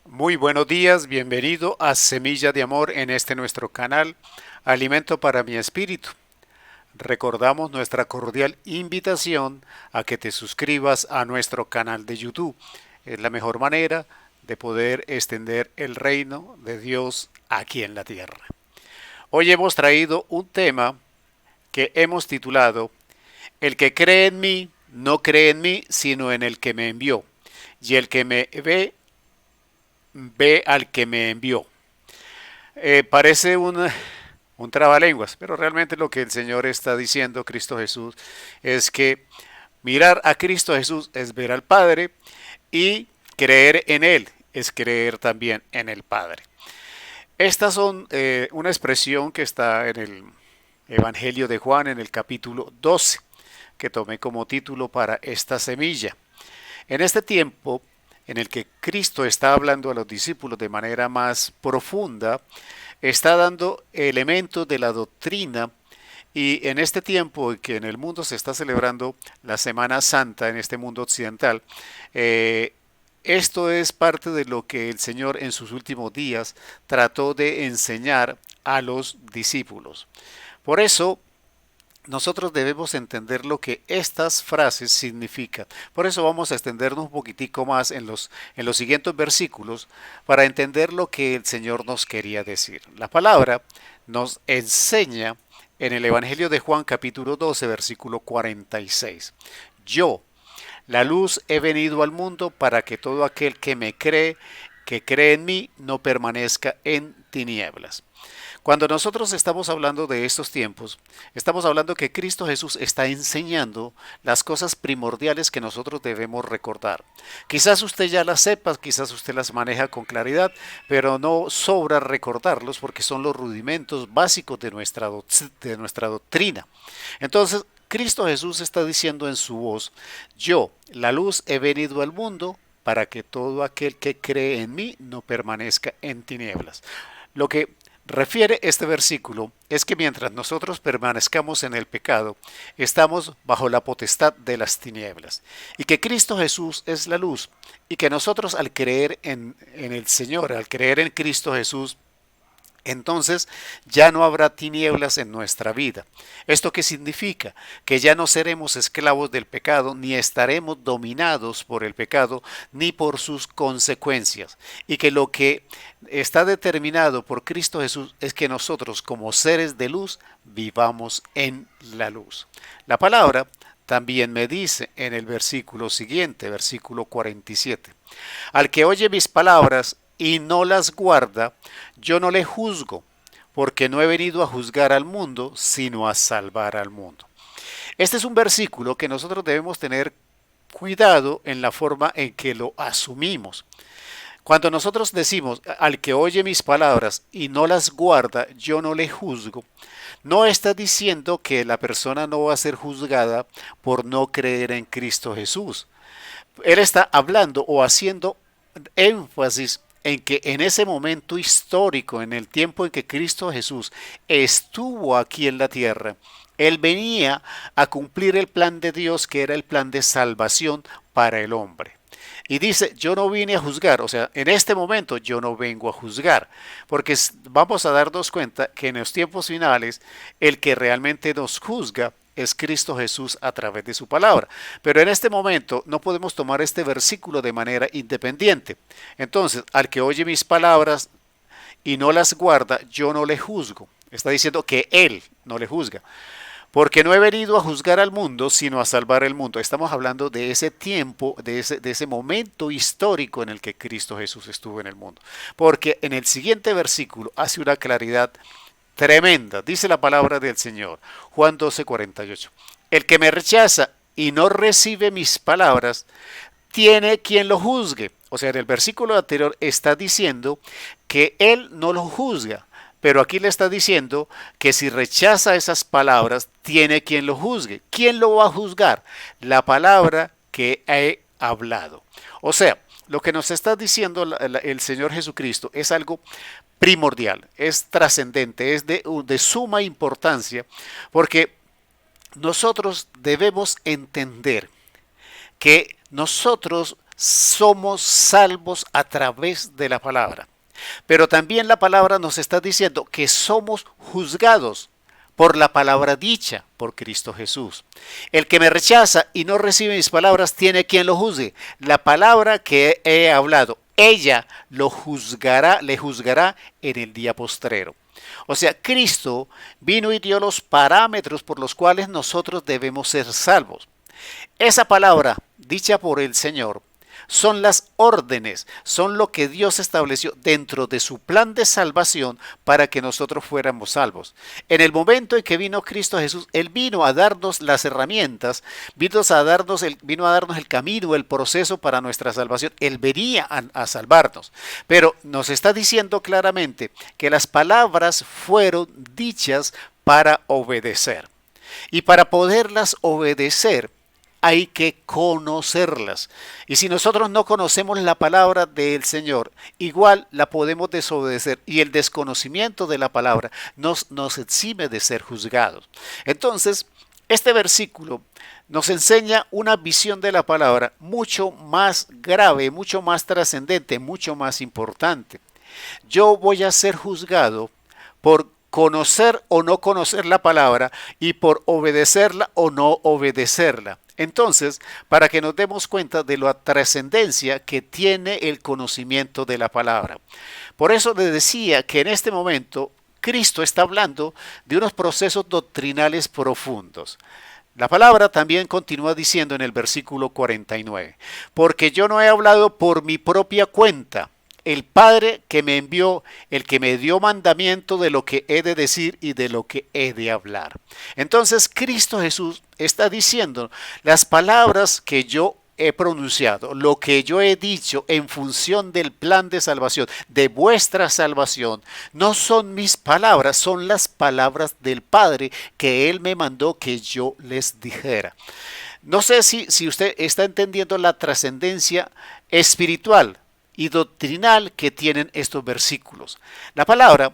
Muy buenos días, bienvenido a Semilla de Amor en este nuestro canal, Alimento para mi Espíritu. Recordamos nuestra cordial invitación a que te suscribas a nuestro canal de YouTube. Es la mejor manera de poder extender el reino de Dios aquí en la tierra. Hoy hemos traído un tema que hemos titulado El que cree en mí no cree en mí, sino en el que me envió. Y el que me ve, ve al que me envió. Parece un trabalenguas, pero realmente lo que el Señor está diciendo, Cristo Jesús, es que mirar a Cristo Jesús es ver al Padre y creer en Él es creer también en el Padre. Estas son una expresión que está en el Evangelio de Juan en el capítulo 12, que tomé como título para esta semilla. En este tiempo en el que Cristo está hablando a los discípulos de manera más profunda, está dando elementos de la doctrina y en este tiempo que en el mundo se está celebrando la Semana Santa en este mundo occidental, eh, esto es parte de lo que el Señor en sus últimos días trató de enseñar a los discípulos. Por eso nosotros debemos entender lo que estas frases significan. Por eso vamos a extendernos un poquitico más en los siguientes versículos para entender lo que el Señor nos quería decir. La palabra nos enseña en el Evangelio de Juan capítulo 12 versículo 46. Yo, la luz, he venido al mundo para que todo aquel que cree en mí, no permanezca en tinieblas. Cuando nosotros estamos hablando de estos tiempos, estamos hablando que Cristo Jesús está enseñando las cosas primordiales que nosotros debemos recordar. Quizás usted ya las sepa, quizás usted las maneja con claridad, pero no sobra recordarlos porque son los rudimentos básicos de nuestra doctrina. Entonces, Cristo Jesús está diciendo en su voz, yo, la luz, he venido al mundo para que todo aquel que cree en mí no permanezca en tinieblas. Lo que refiere este versículo es que mientras nosotros permanezcamos en el pecado, estamos bajo la potestad de las tinieblas. Y que Cristo Jesús es la luz. Y que nosotros al creer en el Señor, al creer en Cristo Jesús, entonces ya no habrá tinieblas en nuestra vida. ¿Esto qué significa? Que ya no seremos esclavos del pecado, ni estaremos dominados por el pecado, ni por sus consecuencias. Y que lo que está determinado por Cristo Jesús es que nosotros como seres de luz vivamos en la luz. La palabra también me dice en el versículo siguiente, versículo 47, al que oye mis palabras y no las guarda, yo no le juzgo, porque no he venido a juzgar al mundo, sino a salvar al mundo. Este es un versículo que nosotros debemos tener cuidado en la forma en que lo asumimos. Cuando nosotros decimos al que oye mis palabras y no las guarda, yo no le juzgo, no está diciendo que la persona no va a ser juzgada por no creer en Cristo Jesús. Él está hablando o haciendo énfasis en que en ese momento histórico, en el tiempo en que Cristo Jesús estuvo aquí en la tierra, Él venía a cumplir el plan de Dios, que era el plan de salvación para el hombre. Y dice, yo no vine a juzgar, o sea, en este momento yo no vengo a juzgar, porque vamos a darnos cuenta que en los tiempos finales el que realmente nos juzga es Cristo Jesús a través de su palabra. Pero en este momento no podemos tomar este versículo de manera independiente. Entonces, al que oye mis palabras y no las guarda, yo no le juzgo. Está diciendo que Él no le juzga. Porque no he venido a juzgar al mundo, sino a salvar el mundo. Estamos hablando de ese tiempo, de ese momento histórico en el que Cristo Jesús estuvo en el mundo. Porque en el siguiente versículo hace una claridad tremenda. Dice la palabra del Señor, Juan 12:48. El que me rechaza y no recibe mis palabras, tiene quien lo juzgue. O sea, en el versículo anterior está diciendo que Él no lo juzga. Pero aquí le está diciendo que si rechaza esas palabras, tiene quien lo juzgue. ¿Quién lo va a juzgar? La palabra que he hablado. O sea, lo que nos está diciendo el Señor Jesucristo es algo primordial, es trascendente, es de suma importancia, porque nosotros debemos entender que nosotros somos salvos a través de la palabra. Pero también la palabra nos está diciendo que somos juzgados por la palabra dicha por Cristo Jesús. El que me rechaza y no recibe mis palabras tiene quien lo juzgue. La palabra que he hablado, ella lo juzgará, le juzgará en el día postrero. O sea, Cristo vino y dio los parámetros por los cuales nosotros debemos ser salvos. Esa palabra dicha por el Señor son las órdenes, son lo que Dios estableció dentro de su plan de salvación para que nosotros fuéramos salvos. En el momento en que vino Cristo Jesús, Él vino a darnos las herramientas, vino a darnos el camino, el proceso para nuestra salvación. Él venía a salvarnos. Pero nos está diciendo claramente que las palabras fueron dichas para obedecer. Y para poderlas obedecer, hay que conocerlas. Y si nosotros no conocemos la palabra del Señor, igual la podemos desobedecer. Y el desconocimiento de la palabra nos exime de ser juzgados. Entonces, este versículo nos enseña una visión de la palabra mucho más grave, mucho más trascendente, mucho más importante. Yo voy a ser juzgado por conocer o no conocer la palabra y por obedecerla o no obedecerla. Entonces, para que nos demos cuenta de la trascendencia que tiene el conocimiento de la palabra. Por eso les decía que en este momento Cristo está hablando de unos procesos doctrinales profundos. La palabra también continúa diciendo en el versículo 49, porque yo no he hablado por mi propia cuenta. El Padre que me envió, el que me dio mandamiento de lo que he de decir y de lo que he de hablar. Entonces Cristo Jesús está diciendo las palabras que yo he pronunciado, lo que yo he dicho en función del plan de salvación, de vuestra salvación, no son mis palabras, son las palabras del Padre que Él me mandó que yo les dijera. No sé si usted está entendiendo la trascendencia espiritual y doctrinal que tienen estos versículos. La palabra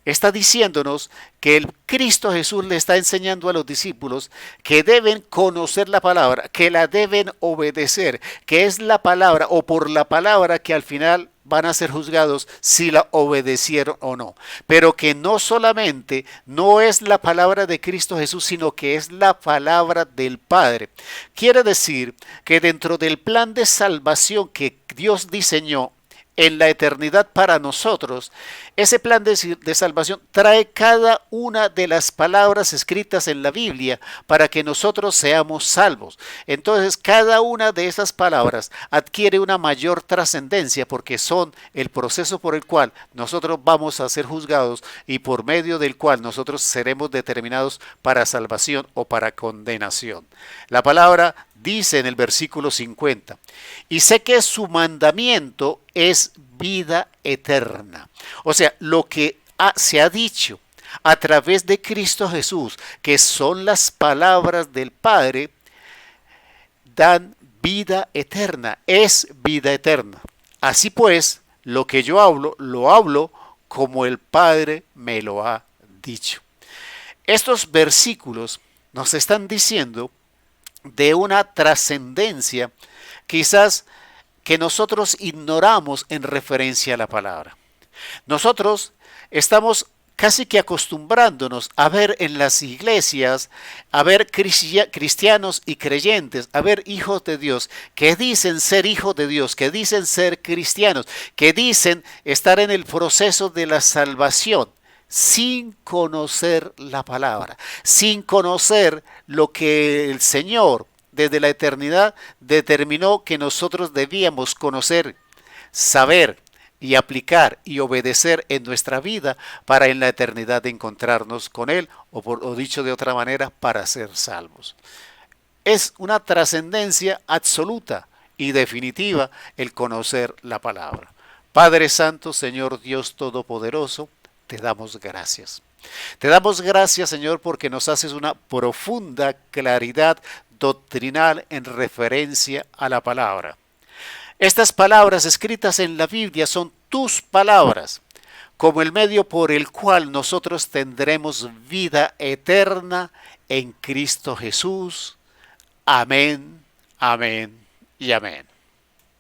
está diciéndonos que el Cristo Jesús le está enseñando a los discípulos que deben conocer la palabra, que la deben obedecer, que es la palabra o por la palabra que al final van a ser juzgados si la obedecieron o no. Pero que no solamente no es la palabra de Cristo Jesús, sino que es la palabra del Padre. Quiere decir que dentro del plan de salvación que Dios diseñó en la eternidad para nosotros, ese plan de salvación trae cada una de las palabras escritas en la Biblia para que nosotros seamos salvos. Entonces, cada una de esas palabras adquiere una mayor trascendencia porque son el proceso por el cual nosotros vamos a ser juzgados y por medio del cual nosotros seremos determinados para salvación o para condenación. La palabra dice en el versículo 50, y sé que su mandamiento es vida eterna. O sea, lo que se ha dicho a través de Cristo Jesús, que son las palabras del Padre, dan vida eterna, es vida eterna. Así pues, lo que yo hablo, lo hablo como el Padre me lo ha dicho. Estos versículos nos están diciendo de una trascendencia quizás que nosotros ignoramos en referencia a la palabra. Nosotros estamos casi que acostumbrándonos a ver en las iglesias, a ver cristianos y creyentes, a ver hijos de Dios, que dicen ser hijos de Dios, que dicen ser cristianos, que dicen estar en el proceso de la salvación, sin conocer la palabra, sin conocer lo que el Señor desde la eternidad determinó que nosotros debíamos conocer, saber y aplicar y obedecer en nuestra vida para en la eternidad encontrarnos con Él o dicho de otra manera, para ser salvos. Es una trascendencia absoluta y definitiva el conocer la palabra. Padre Santo, Señor Dios Todopoderoso, te damos gracias. Te damos gracias, Señor, porque nos haces una profunda claridad doctrinal en referencia a la palabra. Estas palabras escritas en la Biblia son tus palabras, como el medio por el cual nosotros tendremos vida eterna en Cristo Jesús. Amén, amén y amén.